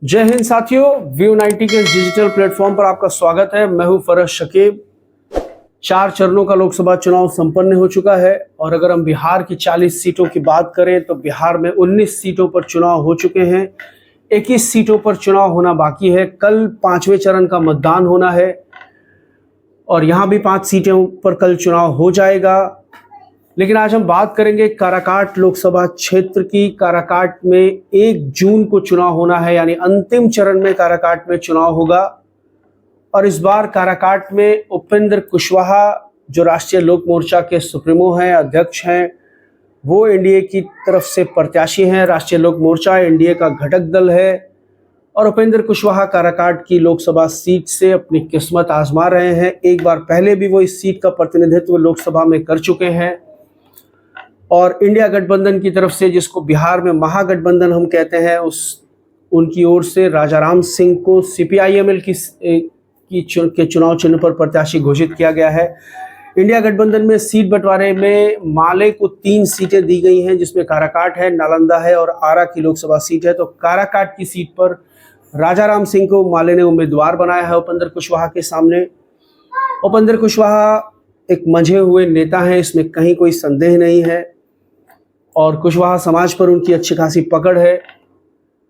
जय हिंद साथियों, व्यू 90 के इस डिजिटल प्लेटफॉर्म पर आपका स्वागत है। मैं हूं फरज शकीब। 4 चरणों का लोकसभा चुनाव संपन्न हो चुका है और अगर हम बिहार की 40 सीटों की बात करें तो बिहार में 19 सीटों पर चुनाव हो चुके हैं। 21 सीटों पर चुनाव होना बाकी है। कल 5वें चरण का मतदान होना है और यहाँ भी 5 सीटों पर कल चुनाव हो जाएगा। लेकिन आज हम बात करेंगे काराकाट लोकसभा क्षेत्र की। काराकाट में 1 जून को चुनाव होना है, यानी अंतिम चरण में काराकाट में चुनाव होगा। और इस बार काराकाट में उपेंद्र कुशवाहा, जो राष्ट्रीय लोक मोर्चा के सुप्रीमो हैं, अध्यक्ष हैं, वो एनडीए की तरफ से प्रत्याशी हैं। राष्ट्रीय लोक मोर्चा एनडीए का घटक दल है और उपेंद्र कुशवाहा काराकाट की लोकसभा सीट से अपनी किस्मत आजमा रहे हैं। एक बार पहले भी वो इस सीट का प्रतिनिधित्व लोकसभा में कर चुके हैं और इंडिया गठबंधन की तरफ से, जिसको बिहार में महागठबंधन हम कहते हैं, उनकी ओर से राजाराम सिंह को सीपीआईएमएल के चुनाव चिन्ह पर प्रत्याशी घोषित किया गया है। इंडिया गठबंधन में सीट बंटवारे में माले को 3 सीटें दी गई हैं, जिसमें काराकाट है, नालंदा है और आरा की लोकसभा सीट है। तो काराकाट की सीट पर राजाराम सिंह को माले ने उम्मीदवार बनाया है उपेंद्र कुशवाहा के सामने। उपेंद्र कुशवाहा एक मंझे हुए नेता हैं, इसमें कहीं कोई संदेह नहीं है और कुशवाहा समाज पर उनकी अच्छी खासी पकड़ है।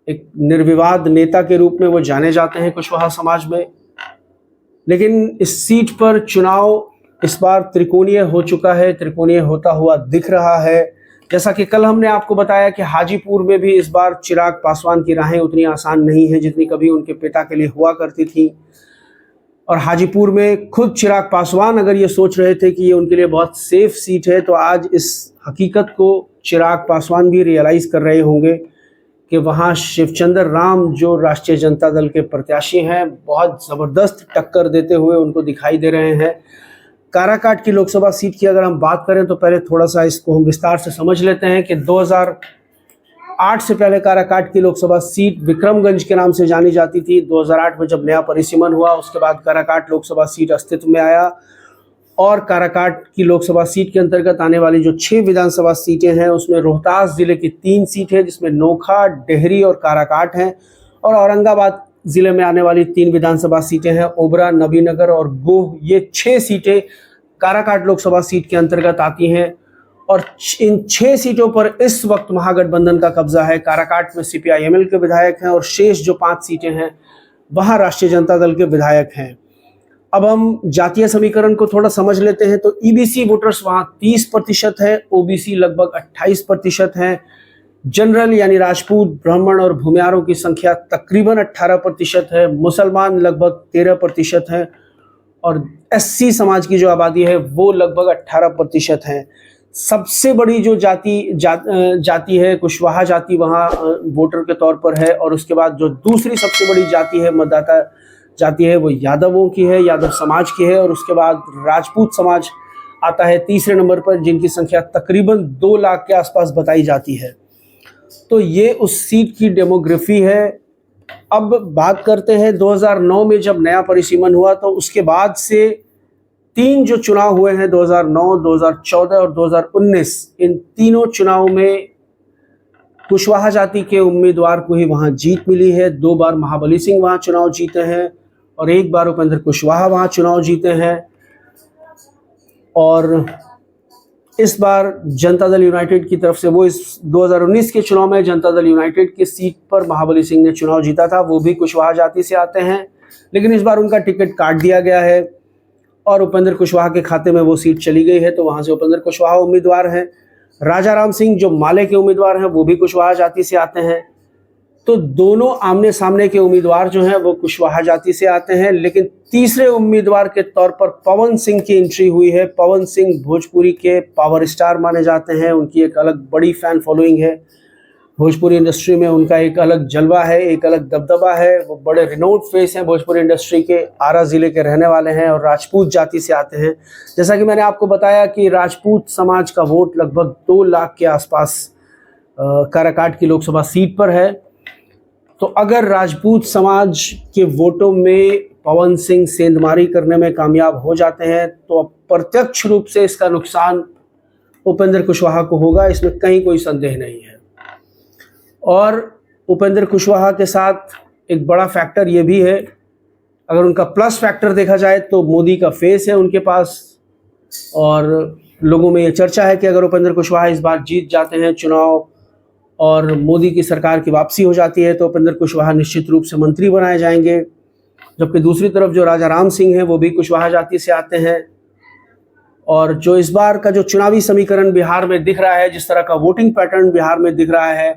एक निर्विवाद नेता के रूप में वो जाने जाते हैं कुशवाहा समाज में। लेकिन इस सीट पर चुनाव इस बार त्रिकोणीय हो चुका है, त्रिकोणीय होता हुआ दिख रहा है। जैसा कि कल हमने आपको बताया कि हाजीपुर में भी इस बार चिराग पासवान की राहें उतनी आसान नहीं है जितनी कभी उनके पिता के लिए हुआ करती थी। और हाजीपुर में खुद चिराग पासवान अगर ये सोच रहे थे कि ये उनके लिए बहुत सेफ सीट है, तो आज इस हकीकत को चिराग पासवान भी रियलाइज कर रहे होंगे कि वहाँ शिवचंद्र राम, जो राष्ट्रीय जनता दल के प्रत्याशी हैं, बहुत ज़बरदस्त टक्कर देते हुए उनको दिखाई दे रहे हैं। काराकाट की लोकसभा सीट की अगर हम बात करें तो पहले थोड़ा सा इसको हम विस्तार से समझ लेते हैं कि 2008 से पहले काराकाट की लोकसभा सीट विक्रमगंज के नाम से जानी जाती थी। 2008 में जब नया परिसीमन हुआ, उसके बाद काराकाट लोकसभा सीट अस्तित्व में आया और काराकाट की लोकसभा सीट के अंतर्गत आने वाली जो 6 विधानसभा सीटें हैं, उसमें रोहतास जिले की 3 सीट है, जिसमें नोखा, डेहरी और काराकाट हैं। और औरंगाबाद जिले में आने वाली 3 विधानसभा सीटें हैं, ओबरा, नबीनगर और गोह। ये 6 सीटें काराकाट लोकसभा सीट के अंतर्गत आती हैं और इन 6 सीटों पर इस वक्त महागठबंधन का कब्जा है। काराकाट में सीपीआईएमएल के विधायक हैं और शेष जो 5 सीटें हैं वहाँ राष्ट्रीय जनता दल के विधायक हैं। अब हम जातीय समीकरण को थोड़ा समझ लेते हैं तो ईबीसी वोटर्स वहाँ 30% है, ओबीसी लगभग 28% है, जनरल यानी राजपूत, ब्राह्मण और भूमियारों की संख्या तकरीबन 18% है, मुसलमान लगभग 13% है और एससी समाज की जो आबादी है वो लगभग 18% है। सबसे बड़ी जो जाति है कुशवाहा जाति वहाँ वोटर के तौर पर है और उसके बाद जो दूसरी सबसे बड़ी जाति है, मतदाता जाति है, वो यादवों की है, यादव समाज की है। और उसके बाद राजपूत समाज आता है तीसरे नंबर पर, जिनकी संख्या तकरीबन 2 लाख के आसपास बताई जाती है। तो ये उस सीट की डेमोग्राफी है। अब बात करते हैं 2009 में जब नया परिसीमन हुआ तो उसके बाद से 3 जो चुनाव हुए हैं, 2009, 2014 और 2019, इन तीनों चुनाव में कुशवाहा जाति के उम्मीदवार को ही वहाँ जीत मिली है। 2 बार महाबली सिंह वहाँ चुनाव जीते हैं और 1 बार उपेंद्र कुशवाहा वहाँ चुनाव जीते हैं। और इस बार जनता दल यूनाइटेड की तरफ से, वो इस 2019 के चुनाव में जनता दल यूनाइटेड की सीट पर महाबली सिंह ने चुनाव जीता था, वो भी कुशवाहा जाति से आते हैं। लेकिन इस बार उनका टिकट काट दिया गया है और उपेंद्र कुशवाहा के खाते में वो सीट चली गई है, तो वहाँ से उपेंद्र कुशवाहा उम्मीदवार हैं। राजाराम सिंह जो माले के उम्मीदवार हैं वो भी कुशवाहा जाति से आते हैं। तो दोनों आमने सामने के उम्मीदवार जो हैं वो कुशवाहा जाति से आते हैं। लेकिन तीसरे उम्मीदवार के तौर पर पवन सिंह की एंट्री हुई है। पवन सिंह भोजपुरी के पावर स्टार माने जाते हैं, उनकी एक अलग बड़ी फैन फॉलोइंग है। भोजपुरी इंडस्ट्री में उनका एक अलग जलवा है, एक अलग दबदबा है। वो बड़े रिनोड फेस हैं भोजपुरी इंडस्ट्री के, आरा ज़िले के रहने वाले हैं और राजपूत जाति से आते हैं। जैसा कि मैंने आपको बताया कि राजपूत समाज का वोट लगभग 2 लाख के आसपास काराकाट की लोकसभा सीट पर है। तो अगर राजपूत समाज के वोटों में पवन सिंह सेंधमारी करने में कामयाब हो जाते हैं तो प्रत्यक्ष रूप से इसका नुकसान उपेंद्र कुशवाहा को होगा, इसमें कहीं कोई संदेह नहीं है। और उपेंद्र कुशवाहा के साथ एक बड़ा फैक्टर ये भी है, अगर उनका प्लस फैक्टर देखा जाए तो मोदी का फेस है उनके पास, और लोगों में ये चर्चा है कि अगर उपेंद्र कुशवाहा इस बार जीत जाते हैं चुनाव और मोदी की सरकार की वापसी हो जाती है तो उपेंद्र कुशवाहा निश्चित रूप से मंत्री बनाए जाएंगे। जबकि दूसरी तरफ जो राजा राम सिंह हैं वो भी कुशवाहा जाति से आते हैं, और जो इस बार का जो चुनावी समीकरण बिहार में दिख रहा है, जिस तरह का वोटिंग पैटर्न बिहार में दिख रहा है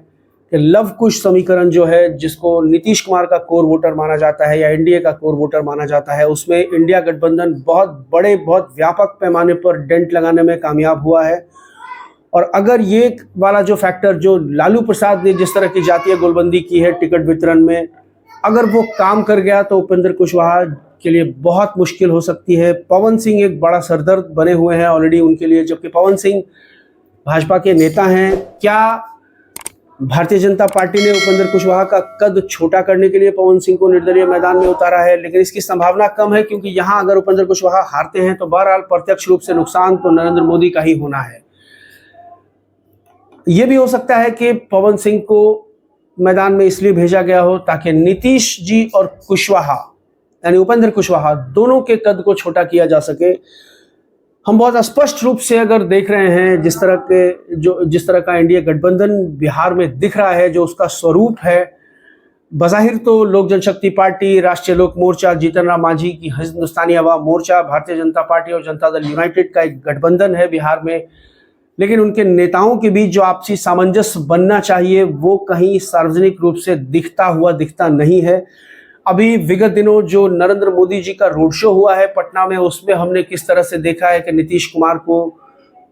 कि लव कुश समीकरण जो है, जिसको नीतीश कुमार का कोर वोटर माना जाता है या एनडीए का कोर वोटर माना जाता है, उसमें इंडिया गठबंधन बहुत व्यापक पैमाने पर डेंट लगाने में कामयाब हुआ है। और अगर ये वाला जो फैक्टर जो लालू प्रसाद ने जिस तरह की जातीय गोलबंदी की है टिकट वितरण में, अगर वो काम कर गया तो उपेंद्र कुशवाहा के लिए बहुत मुश्किल हो सकती है। पवन सिंह एक बड़ा सरदर्द बने हुए हैं ऑलरेडी उनके लिए, जबकि पवन सिंह भाजपा के नेता हैं। क्या भारतीय जनता पार्टी ने उपेंद्र कुशवाहा का कद छोटा करने के लिए पवन सिंह को निर्दलीय मैदान में उतारा है? लेकिन इसकी संभावना कम है, क्योंकि यहाँ अगर उपेंद्र कुशवाहा हारते हैं तो बहरहाल प्रत्यक्ष रूप से नुकसान तो नरेंद्र मोदी का ही होना है। यह भी हो सकता है कि पवन सिंह को मैदान में इसलिए भेजा गया हो ताकि नीतीश जी और कुशवाहा यानी उपेंद्र कुशवाहा दोनों के कद को छोटा किया जा सके। हम बहुत स्पष्ट रूप से अगर देख रहे हैं जिस तरह का एनडीए गठबंधन बिहार में दिख रहा है, जो उसका स्वरूप है, बज़ाहिर तो लोक जनशक्ति पार्टी, राष्ट्रीय लोक मोर्चा, जीतन राम मांझी की हिंदुस्तानी अवाम मोर्चा, भारतीय जनता पार्टी और जनता दल यूनाइटेड का एक गठबंधन है बिहार में, लेकिन उनके नेताओं के बीच जो आपसी सामंजस्य बनना चाहिए वो कहीं सार्वजनिक रूप से दिखता नहीं है। अभी विगत दिनों जो नरेंद्र मोदी जी का रोड शो हुआ है पटना में, उसमें हमने किस तरह से देखा है कि नीतीश कुमार को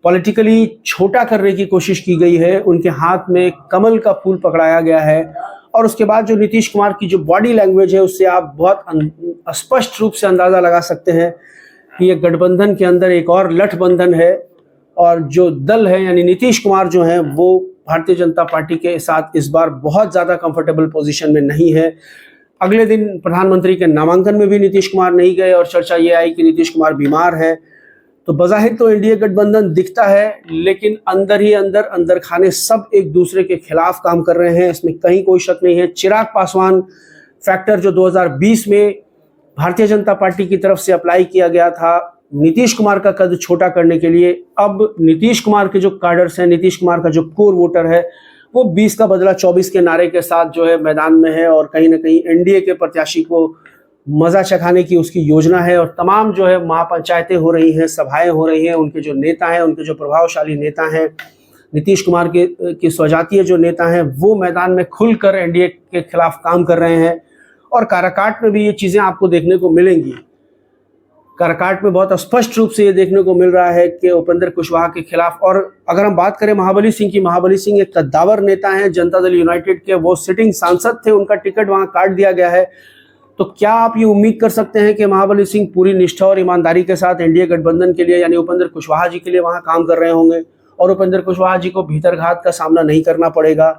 पॉलिटिकली छोटा करने की कोशिश की गई है। उनके हाथ में कमल का फूल पकड़ाया गया है, और उसके बाद जो नीतीश कुमार की जो बॉडी लैंग्वेज है उससे आप बहुत स्पष्ट रूप से अंदाजा लगा सकते हैं कि ये गठबंधन के अंदर एक और लठबंधन है, और जो दल है यानी नीतीश कुमार जो है वो भारतीय जनता पार्टी के साथ इस बार बहुत ज़्यादा कंफर्टेबल पोजीशन में नहीं है। अगले दिन प्रधानमंत्री के नामांकन में भी नीतीश कुमार नहीं गए और चर्चा ये आई कि नीतीश कुमार बीमार है। तो बज़ाहिर तो एनडीए गठबंधन दिखता है, लेकिन अंदर ही अंदर खाने सब एक दूसरे के खिलाफ काम कर रहे हैं, इसमें कहीं कोई शक नहीं है। चिराग पासवान फैक्टर जो 2020 में भारतीय जनता पार्टी की तरफ से अप्लाई किया गया था नीतीश कुमार का कद छोटा करने के लिए, अब नीतीश कुमार के जो कार्डर्स हैं, नीतीश कुमार का जो कोर वोटर है, वो 20 का बदला 24 के नारे के साथ जो है मैदान में है, और कहीं ना कहीं एनडीए के प्रत्याशी को मजा चखाने की उसकी योजना है। और तमाम जो है महापंचायतें हो रही हैं, सभाएं हो रही हैं, उनके जो नेता हैं, उनके जो प्रभावशाली नेता हैं, नीतीश कुमार के स्वजातीय जो नेता हैं, वो मैदान में खुलकर एनडीए के खिलाफ काम कर रहे हैं। और काराकाट में भी ये चीज़ें आपको देखने को मिलेंगी। काराकाट में बहुत स्पष्ट रूप से ये देखने को मिल रहा है कि उपेंद्र कुशवाहा के खिलाफ, और अगर हम बात करें महाबली सिंह की, महाबली सिंह एक कद्दावर नेता हैं जनता दल यूनाइटेड के, वो सिटिंग सांसद थे, उनका टिकट वहां काट दिया गया है। तो क्या आप ये उम्मीद कर सकते हैं कि महाबली सिंह पूरी निष्ठा और ईमानदारी के साथ एनडीए गठबंधन के लिए यानी उपेंद्र कुशवाहा जी के लिए वहां काम कर रहे होंगे, और उपेंद्र कुशवाहा जी को भीतरघात का सामना नहीं करना पड़ेगा?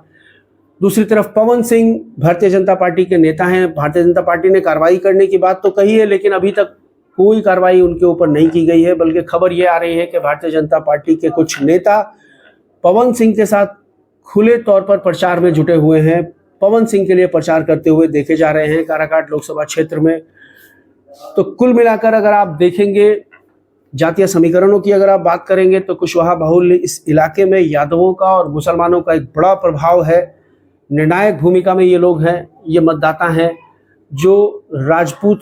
दूसरी तरफ पवन सिंह भारतीय जनता पार्टी के नेता हैं, भारतीय जनता पार्टी ने कार्रवाई करने की बात तो कही है, लेकिन अभी तक कोई कार्रवाई उनके ऊपर नहीं की गई है। बल्कि खबर ये आ रही है कि भारतीय जनता पार्टी के कुछ नेता पवन सिंह के साथ खुले तौर पर प्रचार में जुटे हुए हैं, पवन सिंह के लिए प्रचार करते हुए देखे जा रहे हैं काराकाट लोकसभा क्षेत्र में। तो कुल मिलाकर अगर आप देखेंगे जातीय समीकरणों की अगर आप बात करेंगे तो कुशवाहा बाहुल्य इस इलाके में यादवों का और मुसलमानों का एक बड़ा प्रभाव है। निर्णायक भूमिका में ये लोग हैं, ये मतदाता हैं जो राजपूत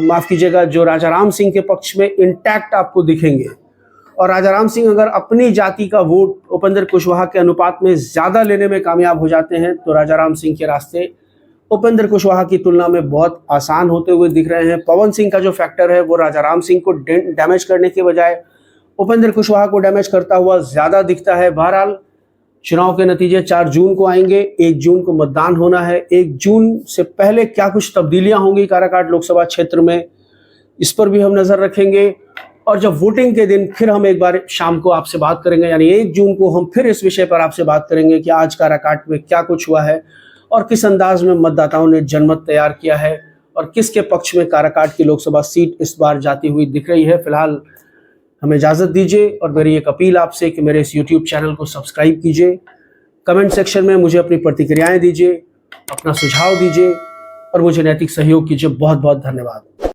माफ़ कीजिएगा, जो राजा राम सिंह के पक्ष में इंटैक्ट आपको दिखेंगे। और राजा राम सिंह अगर अपनी जाति का वोट उपेंद्र कुशवाहा के अनुपात में ज़्यादा लेने में कामयाब हो जाते हैं तो राजा राम सिंह के रास्ते उपेंद्र कुशवाहा की तुलना में बहुत आसान होते हुए दिख रहे हैं। पवन सिंह का जो फैक्टर है वो राजा राम सिंह को डैमेज करने के बजाय उपेंद्र कुशवाहा को डैमेज करता हुआ ज़्यादा दिखता है। बहरहाल चुनाव के नतीजे 4 जून को आएंगे, 1 जून को मतदान होना है। 1 जून से पहले क्या कुछ तब्दीलियां होंगी काराकाट लोकसभा क्षेत्र में, इस पर भी हम नज़र रखेंगे। और जब वोटिंग के दिन फिर हम एक बार शाम को आपसे बात करेंगे, यानी 1 जून को हम फिर इस विषय पर आपसे बात करेंगे कि आज काराकाट में क्या कुछ हुआ है और किस अंदाज में मतदाताओं ने जनमत तैयार किया है और किसके पक्ष में काराकाट की लोकसभा सीट इस बार जाती हुई दिख रही है। फिलहाल हमें इजाज़त दीजिए और मेरी एक अपील आपसे कि मेरे इस YouTube चैनल को सब्सक्राइब कीजिए, कमेंट सेक्शन में मुझे अपनी प्रतिक्रियाएं दीजिए, अपना सुझाव दीजिए और मुझे नैतिक सहयोग कीजिए। बहुत बहुत धन्यवाद।